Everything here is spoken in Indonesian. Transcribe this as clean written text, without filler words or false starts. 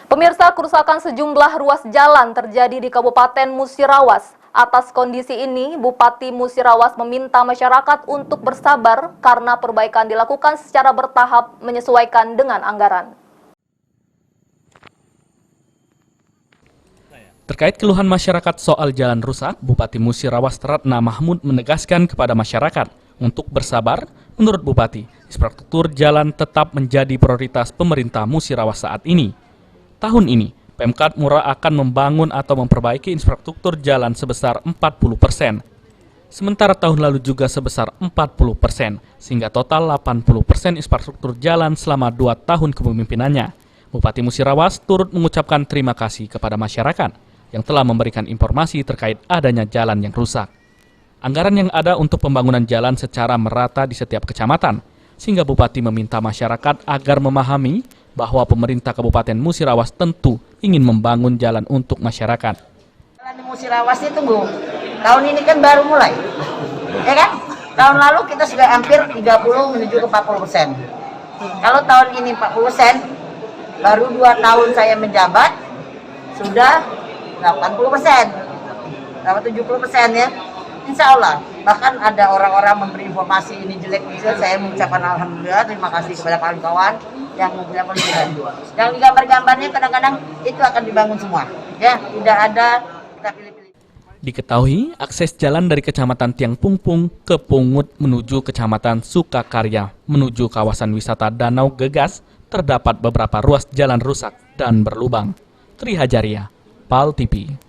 Pemirsa, kerusakan sejumlah ruas jalan terjadi di Kabupaten Musirawas. Atas kondisi ini, Bupati Musirawas meminta masyarakat untuk bersabar karena perbaikan dilakukan secara bertahap menyesuaikan dengan anggaran. Terkait keluhan masyarakat soal jalan rusak, Bupati Musirawas Ratna Mahmud menegaskan kepada masyarakat untuk bersabar. Menurut Bupati, infrastruktur jalan tetap menjadi prioritas pemerintah Musirawas saat ini. Tahun ini, Pemkad Mura akan membangun atau memperbaiki infrastruktur jalan sebesar 40%. Sementara tahun lalu juga sebesar 40%, sehingga total 80% infrastruktur jalan selama 2 tahun kepemimpinannya. Bupati Musirawas turut mengucapkan terima kasih kepada masyarakat yang telah memberikan informasi terkait adanya jalan yang rusak. Anggaran yang ada untuk pembangunan jalan secara merata di setiap kecamatan, sehingga Bupati meminta masyarakat agar memahami bahwa pemerintah Kabupaten Musirawas tentu ingin membangun jalan untuk masyarakat. Jalan di Musirawas itu, Bu, tahun ini kan baru mulai, ya kan? Tahun lalu kita sudah hampir 30 menuju ke 40%. Kalau tahun ini 40%, baru 2 tahun saya menjabat, sudah 80%, dapat 70% ya. Insya Allah, bahkan ada orang-orang memberi informasi ini jelek bisa, saya mengucapkan alhamdulillah, terima kasih kepada kawan-kawan yang mempunyai pendidikan. Yang digambar-gambarnya kadang-kadang itu akan dibangun semua, ya, tidak ada kita pilih-pilih. Diketahui, akses jalan dari Kecamatan Tiang Pungpung ke Pungut menuju Kecamatan Sukakarya menuju kawasan wisata Danau Gegas terdapat beberapa ruas jalan rusak dan berlubang. Tri Hajaria, PAL TV.